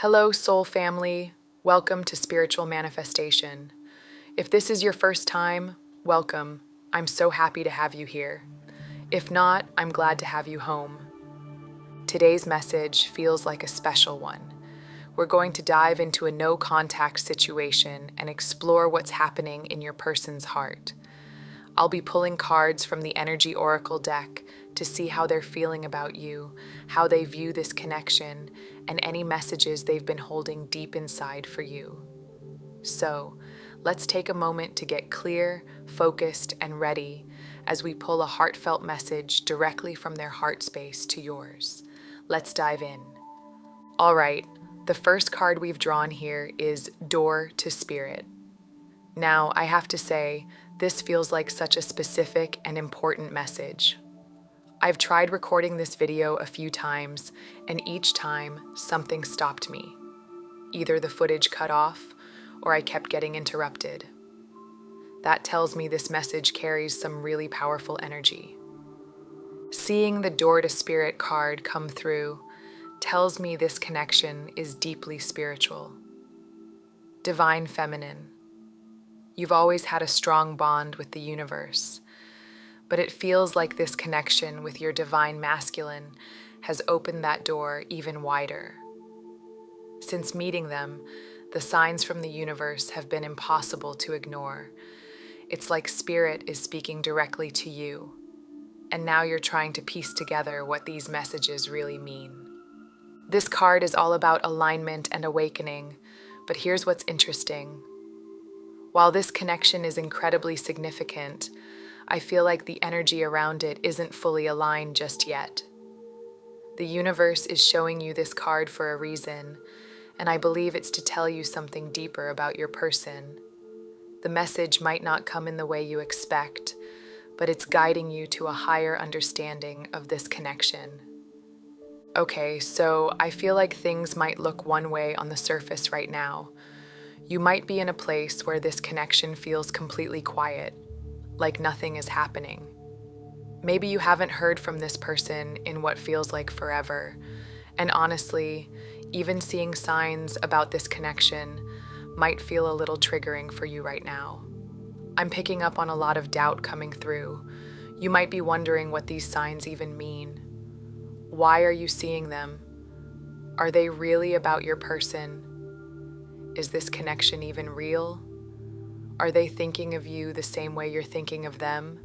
Hello, soul family. Welcome to Spiritual Manifestation. If this is your first time, welcome. I'm so happy to have you here. If not, I'm glad to have you home. Today's message feels like a special one. We're going to dive into a no-contact situation and explore what's happening in your person's heart. I'll be pulling cards from the Energy Oracle deck to see how they're feeling about you, how they view this connection, and any messages they've been holding deep inside for you. So, let's take a moment to get clear, focused, and ready as we pull a heartfelt message directly from their heart space to yours. Let's dive in. All right, the first card we've drawn here is Door to Spirit. Now, I have to say, this feels like such a specific and important message. I've tried recording this video a few times, and each time, something stopped me. Either the footage cut off, or I kept getting interrupted. That tells me this message carries some really powerful energy. Seeing the Door to Spirit card come through tells me this connection is deeply spiritual. Divine Feminine. You've always had a strong bond with the universe, but it feels like this connection with your Divine Masculine has opened that door even wider. Since meeting them, the signs from the universe have been impossible to ignore. It's like Spirit is speaking directly to you, and now you're trying to piece together what these messages really mean. This card is all about alignment and awakening, but here's what's interesting. While this connection is incredibly significant, I feel like the energy around it isn't fully aligned just yet. The universe is showing you this card for a reason, and I believe it's to tell you something deeper about your person. The message might not come in the way you expect, but it's guiding you to a higher understanding of this connection. Okay, so I feel like things might look one way on the surface right now. You might be in a place where this connection feels completely quiet, like nothing is happening. Maybe you haven't heard from this person in what feels like forever, and honestly, even seeing signs about this connection might feel a little triggering for you right now. I'm picking up on a lot of doubt coming through. You might be wondering what these signs even mean. Why are you seeing them? Are they really about your person? Is this connection even real? Are they thinking of you the same way you're thinking of them?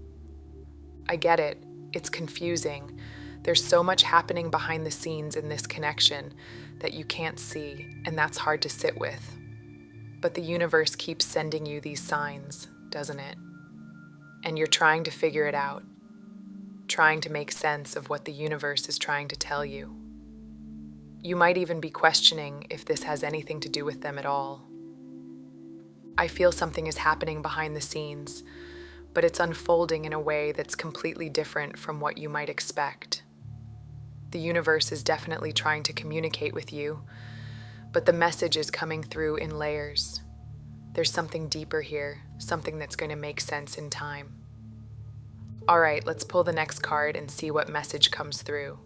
I get it. It's confusing. There's so much happening behind the scenes in this connection that you can't see, and that's hard to sit with. But the universe keeps sending you these signs, doesn't it? And you're trying to figure it out, trying to make sense of what the universe is trying to tell you. You might even be questioning if this has anything to do with them at all. I feel something is happening behind the scenes, but it's unfolding in a way that's completely different from what you might expect. The universe is definitely trying to communicate with you, but the message is coming through in layers. There's something deeper here, something that's going to make sense in time. All right, let's pull the next card and see what message comes through.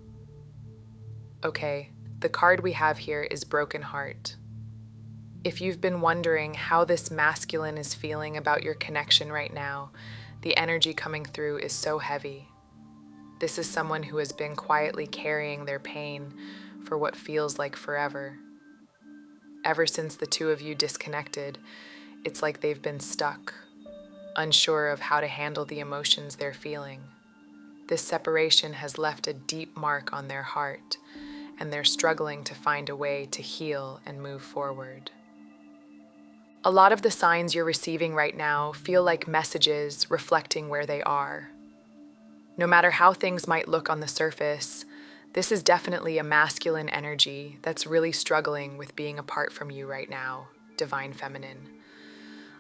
Okay, the card we have here is Broken Heart. If you've been wondering how this masculine is feeling about your connection right now, the energy coming through is so heavy. This is someone who has been quietly carrying their pain for what feels like forever. Ever since the two of you disconnected, it's like they've been stuck, unsure of how to handle the emotions they're feeling. This separation has left a deep mark on their heart, and they're struggling to find a way to heal and move forward. A lot of the signs you're receiving right now feel like messages reflecting where they are. No matter how things might look on the surface, this is definitely a masculine energy that's really struggling with being apart from you right now, Divine Feminine.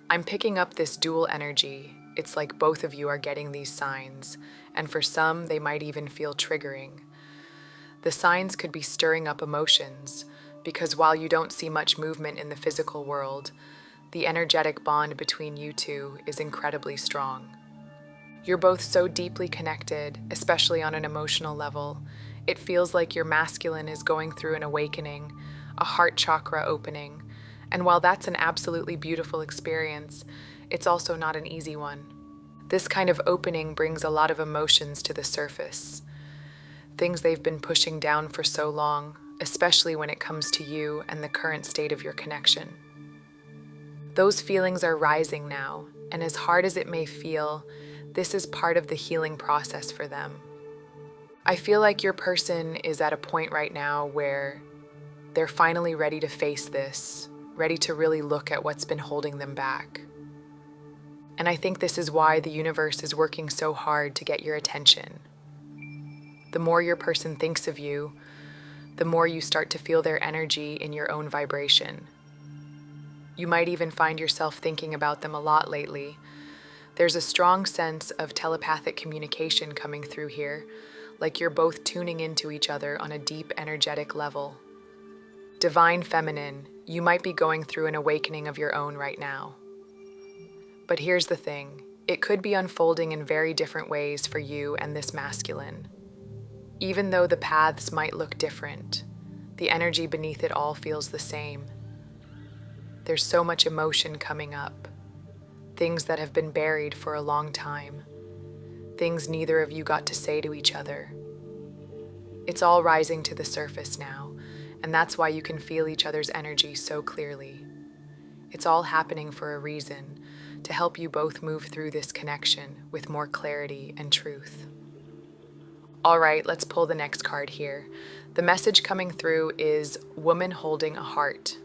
I'm picking up this dual energy. It's like both of you are getting these signs, and for some, they might even feel triggering. The signs could be stirring up emotions, because while you don't see much movement in the physical world, the energetic bond between you two is incredibly strong. You're both so deeply connected, especially on an emotional level. It feels like your masculine is going through an awakening, a heart chakra opening. And while that's an absolutely beautiful experience, it's also not an easy one. This kind of opening brings a lot of emotions to the surface, things they've been pushing down for so long, especially when it comes to you and the current state of your connection. Those feelings are rising now, and as hard as it may feel, this is part of the healing process for them. I feel like your person is at a point right now where they're finally ready to face this, ready to really look at what's been holding them back. And I think this is why the universe is working so hard to get your attention. The more your person thinks of you, the more you start to feel their energy in your own vibration. You might even find yourself thinking about them a lot lately. There's a strong sense of telepathic communication coming through here, like you're both tuning into each other on a deep energetic level. Divine Feminine, you might be going through an awakening of your own right now. But here's the thing, it could be unfolding in very different ways for you and this masculine. Even though the paths might look different, the energy beneath it all feels the same. There's so much emotion coming up, things that have been buried for a long time, things neither of you got to say to each other. It's all rising to the surface now, and that's why you can feel each other's energy so clearly. It's all happening for a reason, to help you both move through this connection with more clarity and truth. All right, let's pull the next card here. The message coming through is Woman Holding a Heart.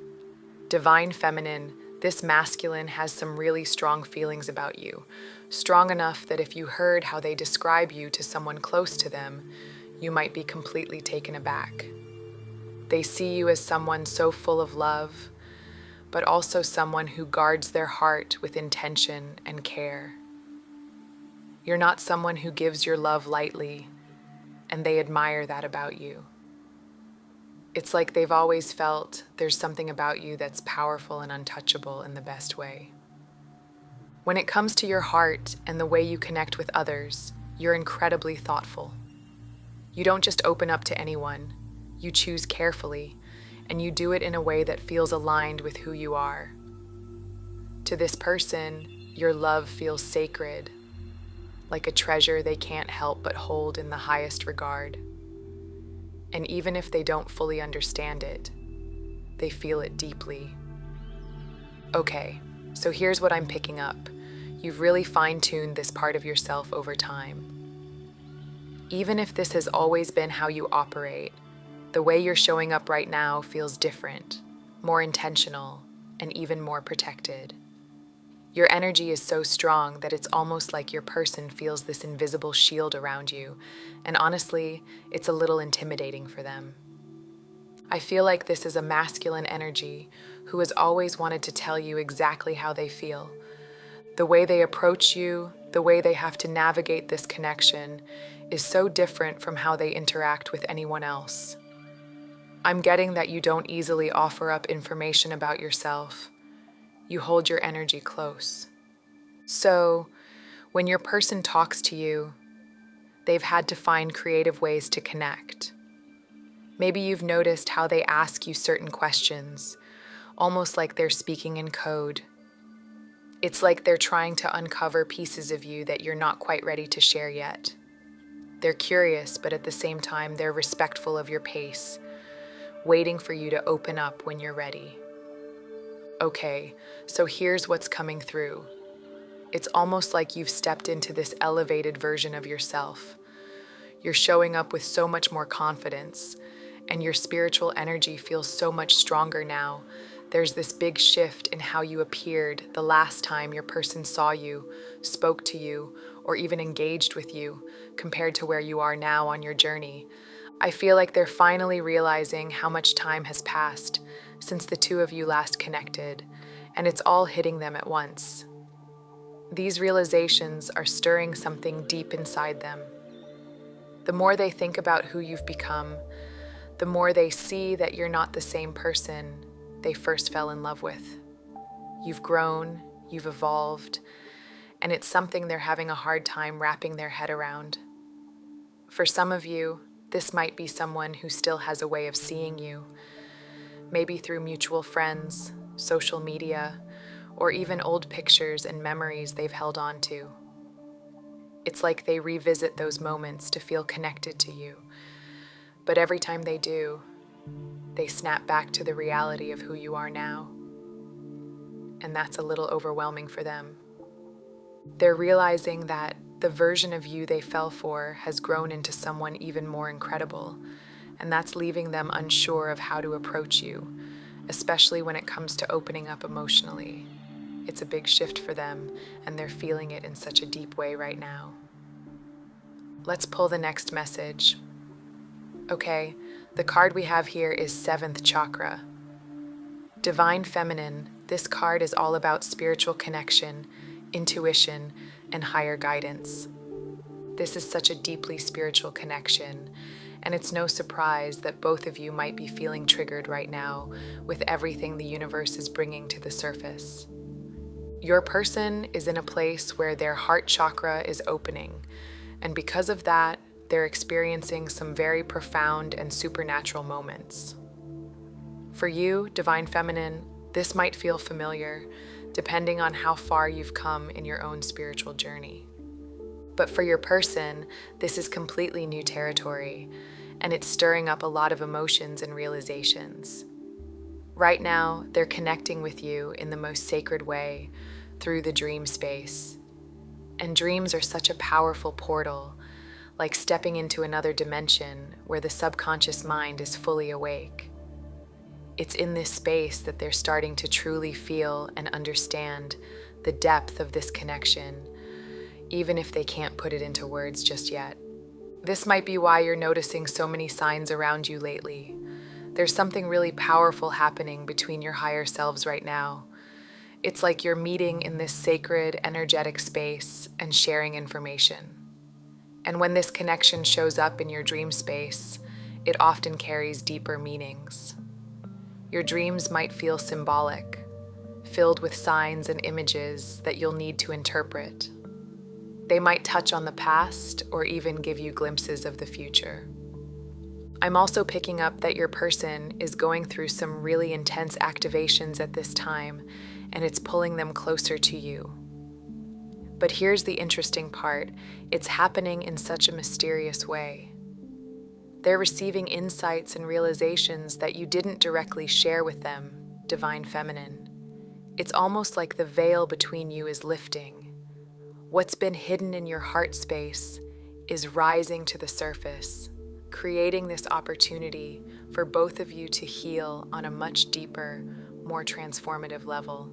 Divine Feminine, this masculine has some really strong feelings about you, strong enough that if you heard how they describe you to someone close to them, you might be completely taken aback. They see you as someone so full of love, but also someone who guards their heart with intention and care. You're not someone who gives your love lightly, and they admire that about you. It's like they've always felt there's something about you that's powerful and untouchable in the best way. When it comes to your heart and the way you connect with others, you're incredibly thoughtful. You don't just open up to anyone, you choose carefully, and you do it in a way that feels aligned with who you are. To this person, your love feels sacred, like a treasure they can't help but hold in the highest regard. And even if they don't fully understand it, they feel it deeply. Okay, so here's what I'm picking up. You've really fine-tuned this part of yourself over time. Even if this has always been how you operate, the way you're showing up right now feels different, more intentional, and even more protected. Your energy is so strong that it's almost like your person feels this invisible shield around you, and honestly, it's a little intimidating for them. I feel like this is a masculine energy who has always wanted to tell you exactly how they feel. The way they approach you, the way they have to navigate this connection, is so different from how they interact with anyone else. I'm getting that you don't easily offer up information about yourself. You hold your energy close. So, when your person talks to you, they've had to find creative ways to connect. Maybe you've noticed how they ask you certain questions, almost like they're speaking in code. It's like they're trying to uncover pieces of you that you're not quite ready to share yet. They're curious, but at the same time, they're respectful of your pace, waiting for you to open up when you're ready. Okay, so here's what's coming through. It's almost like you've stepped into this elevated version of yourself. You're showing up with so much more confidence, and your spiritual energy feels so much stronger now. There's this big shift in how you appeared the last time your person saw you, spoke to you, or even engaged with you, compared to where you are now on your journey. I feel like they're finally realizing how much time has passed since the two of you last connected, and it's all hitting them at once. These realizations are stirring something deep inside them. The more they think about who you've become, the more they see that you're not the same person they first fell in love with. You've grown, you've evolved, and it's something they're having a hard time wrapping their head around. For some of you, this might be someone who still has a way of seeing you. maybe through mutual friends, social media, or even old pictures and memories they've held on to. It's like they revisit those moments to feel connected to you. But every time they do, they snap back to the reality of who you are now. And that's a little overwhelming for them. They're realizing that the version of you they fell for has grown into someone even more incredible, and that's leaving them unsure of how to approach you, especially when it comes to opening up emotionally. It's a big shift for them, and they're feeling it in such a deep way right now. Let's pull the next message. Okay, the card we have here is 7th chakra. Divine Feminine, this card is all about spiritual connection, intuition, and higher guidance. This is such a deeply spiritual connection, and it's no surprise that both of you might be feeling triggered right now with everything the universe is bringing to the surface. Your person is in a place where their heart chakra is opening, and because of that, they're experiencing some very profound and supernatural moments. For you, Divine Feminine, this might feel familiar, depending on how far you've come in your own spiritual journey. But for your person, this is completely new territory, and it's stirring up a lot of emotions and realizations. Right now, they're connecting with you in the most sacred way, through the dream space. And dreams are such a powerful portal, like stepping into another dimension where the subconscious mind is fully awake. It's in this space that they're starting to truly feel and understand the depth of this connection, even if they can't put it into words just yet. This might be why you're noticing so many signs around you lately. There's something really powerful happening between your higher selves right now. It's like you're meeting in this sacred, energetic space and sharing information. And when this connection shows up in your dream space, it often carries deeper meanings. Your dreams might feel symbolic, filled with signs and images that you'll need to interpret. They might touch on the past or even give you glimpses of the future. I'm also picking up that your person is going through some really intense activations at this time, and it's pulling them closer to you. But here's the interesting part. It's happening in such a mysterious way. They're receiving insights and realizations that you didn't directly share with them, Divine Feminine. It's almost like the veil between you is lifting. What's been hidden in your heart space is rising to the surface, creating this opportunity for both of you to heal on a much deeper, more transformative level.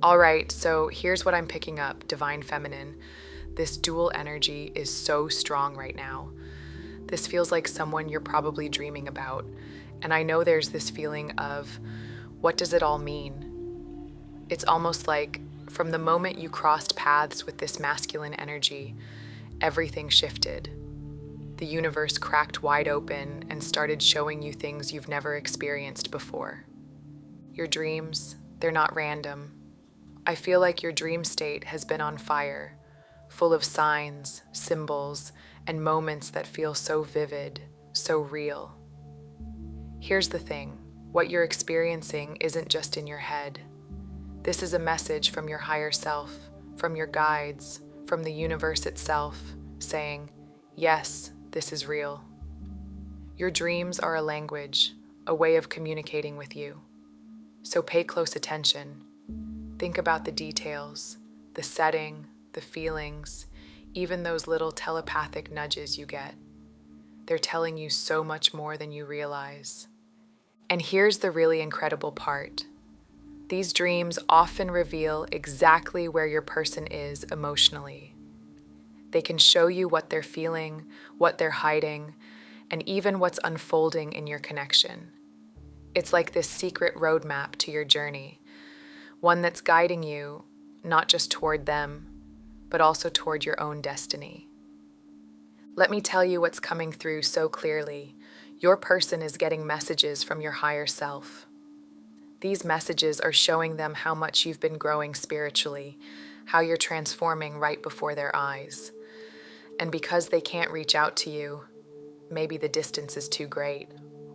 All right, so here's what I'm picking up, Divine Feminine. This dual energy is so strong right now. This feels like someone you're probably dreaming about, and I know there's this feeling of, what does it all mean? It's almost like from the moment you crossed paths with this masculine energy, everything shifted. The universe cracked wide open and started showing you things you've never experienced before. Your dreams, they're not random. I feel like your dream state has been on fire, full of signs, symbols, and moments that feel so vivid, so real. Here's the thing, what you're experiencing isn't just in your head. This is a message from your higher self, from your guides, from the universe itself, saying, yes, this is real. Your dreams are a language, a way of communicating with you. So pay close attention. Think about the details, the setting, the feelings, even those little telepathic nudges you get. They're telling you so much more than you realize. And here's the really incredible part. These dreams often reveal exactly where your person is emotionally. They can show you what they're feeling, what they're hiding, and even what's unfolding in your connection. It's like this secret roadmap to your journey, one that's guiding you not just toward them, but also toward your own destiny. Let me tell you what's coming through so clearly. Your person is getting messages from your higher self. These messages are showing them how much you've been growing spiritually, how you're transforming right before their eyes. And because they can't reach out to you, maybe the distance is too great,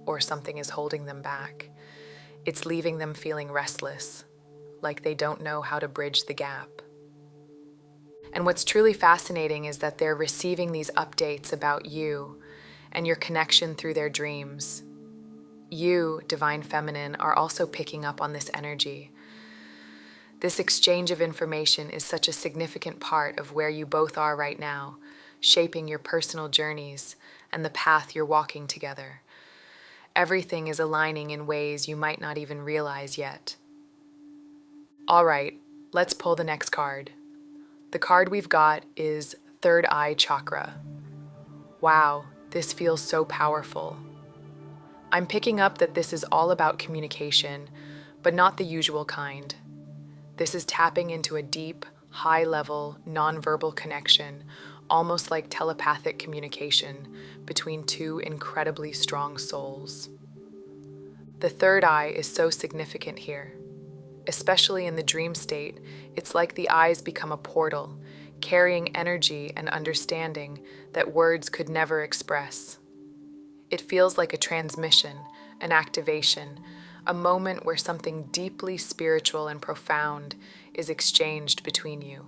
or something is holding them back. It's leaving them feeling restless, like they don't know how to bridge the gap. And what's truly fascinating is that they're receiving these updates about you and your connection through their dreams. You, Divine Feminine, are also picking up on this energy. This exchange of information is such a significant part of where you both are right now, shaping your personal journeys and the path you're walking together. Everything is aligning in ways you might not even realize yet. All right, let's pull the next card. The card we've got is Third Eye Chakra. Wow, this feels so powerful. I'm picking up that this is all about communication, but not the usual kind. This is tapping into a deep, high-level, nonverbal connection, almost like telepathic communication between two incredibly strong souls. The third eye is so significant here. Especially in the dream state, it's like the eyes become a portal, carrying energy and understanding that words could never express. It feels like a transmission, an activation, a moment where something deeply spiritual and profound is exchanged between you.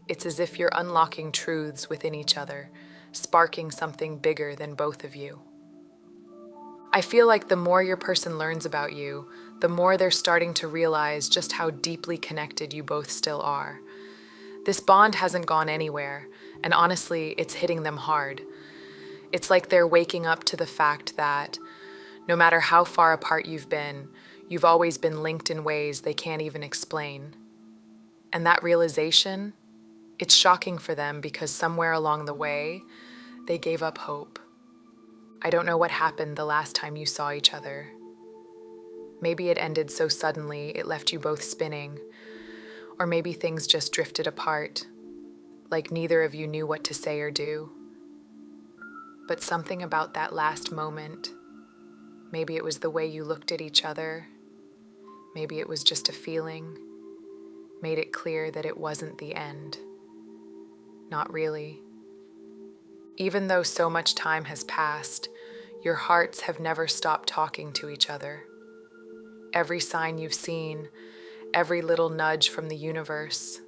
It's as if you're unlocking truths within each other, sparking something bigger than both of you. I feel like the more your person learns about you, the more they're starting to realize just how deeply connected you both still are. This bond hasn't gone anywhere, and honestly, it's hitting them hard. It's like they're waking up to the fact that no matter how far apart you've always been linked in ways they can't even explain. And that realization, it's shocking for them because somewhere along the way, they gave up hope. I don't know what happened the last time you saw each other. Maybe it ended so suddenly it left you both spinning, or maybe things just drifted apart, like neither of you knew what to say or do. But something about that last moment, maybe it was the way you looked at each other, maybe it was just a feeling, made it clear that it wasn't the end. Not really. Even though so much time has passed, your hearts have never stopped talking to each other. Every sign you've seen, every little nudge from the universe,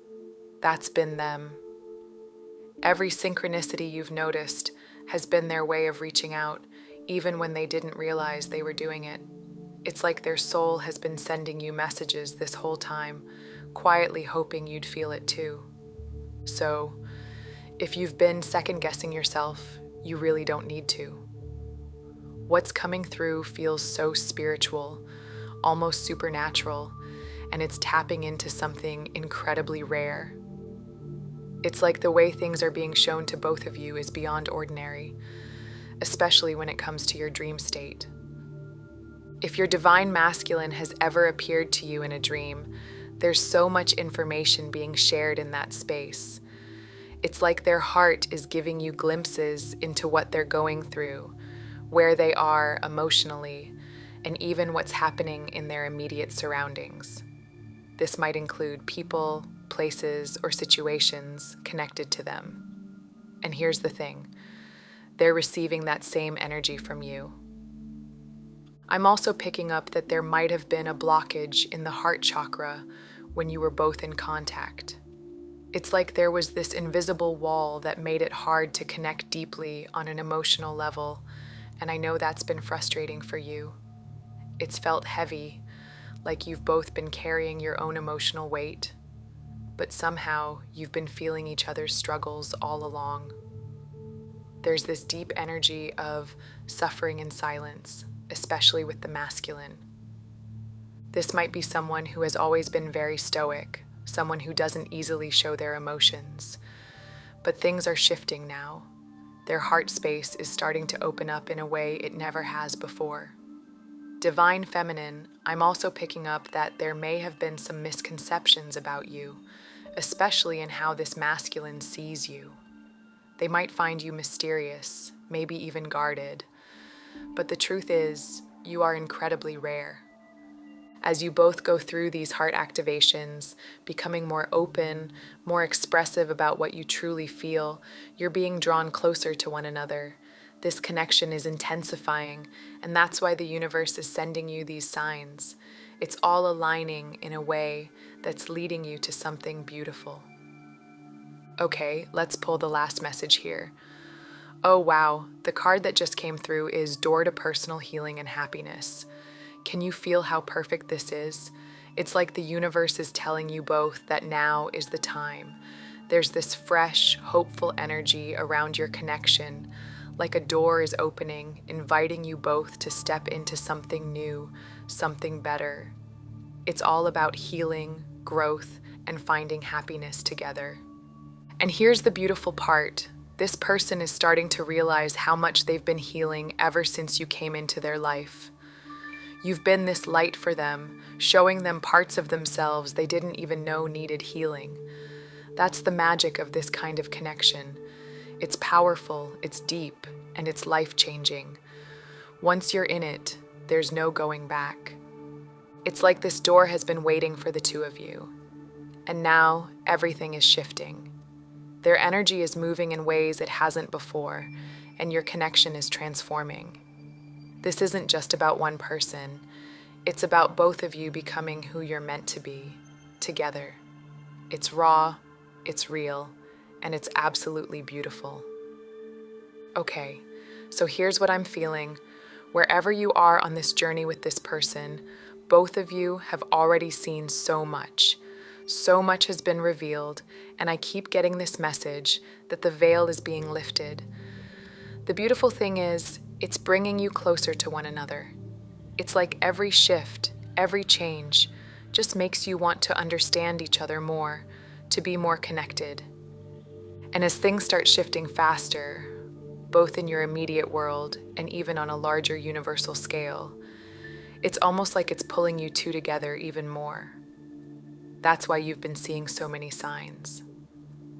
that's been them. Every synchronicity you've noticed has been their way of reaching out, even when they didn't realize they were doing it. It's like their soul has been sending you messages this whole time, quietly hoping you'd feel it too. So, if you've been second-guessing yourself, you really don't need to. What's coming through feels so spiritual, almost supernatural, and it's tapping into something incredibly rare. It's like the way things are being shown to both of you is beyond ordinary, especially when it comes to your dream state. If your divine masculine has ever appeared to you in a dream, there's so much information being shared in that space. It's like their heart is giving you glimpses into what they're going through, where they are emotionally, and even what's happening in their immediate surroundings. This might include people, places, or situations connected to them. And here's the thing, they're receiving that same energy from you. I'm also picking up that there might have been a blockage in the heart chakra when you were both in contact. It's like there was this invisible wall that made it hard to connect deeply on an emotional level, and I know that's been frustrating for you. It's felt heavy, like you've both been carrying your own emotional weight, but somehow you've been feeling each other's struggles all along. There's this deep energy of suffering in silence, especially with the masculine. This might be someone who has always been very stoic, someone who doesn't easily show their emotions. But things are shifting now. Their heart space is starting to open up in a way it never has before. Divine Feminine, I'm also picking up that there may have been some misconceptions about you, especially in how this masculine sees you. They might find you mysterious, maybe even guarded. But the truth is, you are incredibly rare. As you both go through these heart activations, becoming more open, more expressive about what you truly feel, you're being drawn closer to one another, This connection is intensifying, and that's why the universe is sending you these signs. It's all aligning in a way that's leading you to something beautiful. Okay, let's pull the last message here. Oh wow, the card that just came through is Door to Personal Healing and Happiness. Can you feel how perfect this is? It's like the universe is telling you both that now is the time. There's this fresh, hopeful energy around your connection, like a door is opening, inviting you both to step into something new, something better. It's all about healing, growth, and finding happiness together. And here's the beautiful part. This person is starting to realize how much they've been healing ever since you came into their life. You've been this light for them, showing them parts of themselves they didn't even know needed healing. That's the magic of this kind of connection. It's powerful, it's deep, and it's life-changing. Once you're in it, there's no going back. It's like this door has been waiting for the two of you. And now, everything is shifting. Their energy is moving in ways it hasn't before, and your connection is transforming. This isn't just about one person. It's about both of you becoming who you're meant to be, together. It's raw, it's real, and it's absolutely beautiful. Okay, so here's what I'm feeling. Wherever you are on this journey with this person, both of you have already seen so much. So much has been revealed, and I keep getting this message that the veil is being lifted. The beautiful thing is, it's bringing you closer to one another. It's like every shift, every change, just makes you want to understand each other more, to be more connected. And as things start shifting faster, both in your immediate world and even on a larger universal scale, it's almost like it's pulling you two together even more. That's why you've been seeing so many signs.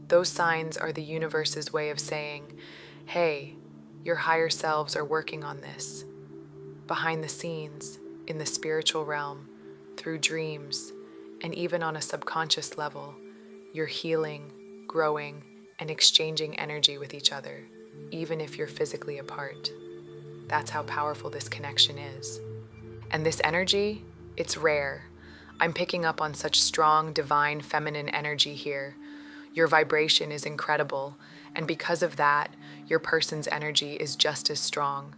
Those signs are the universe's way of saying, hey, your higher selves are working on this. Behind the scenes, in the spiritual realm, through dreams, and even on a subconscious level, you're healing, growing, and exchanging energy with each other, even if you're physically apart. That's how powerful this connection is. And this energy, it's rare. I'm picking up on such strong, divine, feminine energy here. Your vibration is incredible, and because of that, your person's energy is just as strong.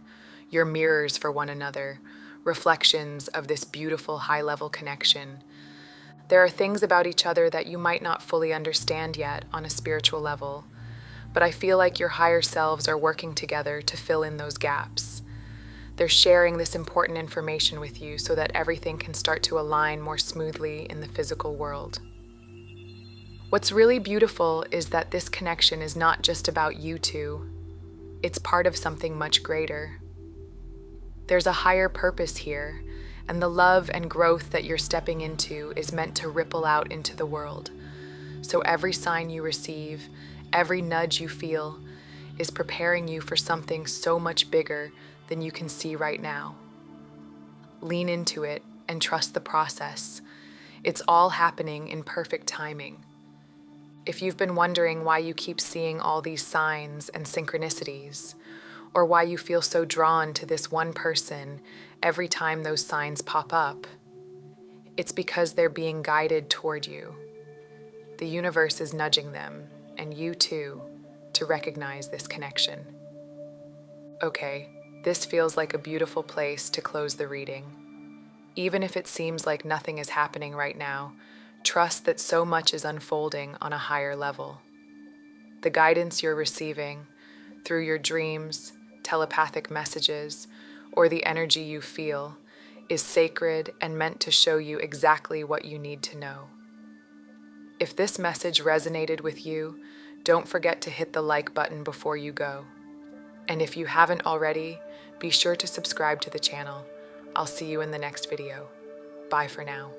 You're mirrors for one another, reflections of this beautiful high-level connection. There are things about each other that you might not fully understand yet on a spiritual level, but I feel like your higher selves are working together to fill in those gaps. They're sharing this important information with you so that everything can start to align more smoothly in the physical world. What's really beautiful is that this connection is not just about you two. It's part of something much greater. There's a higher purpose here, and the love and growth that you're stepping into is meant to ripple out into the world. So every sign you receive, every nudge you feel, is preparing you for something so much bigger than you can see right now. Lean into it and trust the process. It's all happening in perfect timing. If you've been wondering why you keep seeing all these signs and synchronicities, or why you feel so drawn to this one person every time those signs pop up, it's because they're being guided toward you. The universe is nudging them, and you too, to recognize this connection. Okay, this feels like a beautiful place to close the reading. Even if it seems like nothing is happening right now, trust that so much is unfolding on a higher level. The guidance you're receiving, through your dreams, telepathic messages, or the energy you feel, is sacred and meant to show you exactly what you need to know. If this message resonated with you, don't forget to hit the like button before you go. And if you haven't already, be sure to subscribe to the channel. I'll see you in the next video. Bye for now.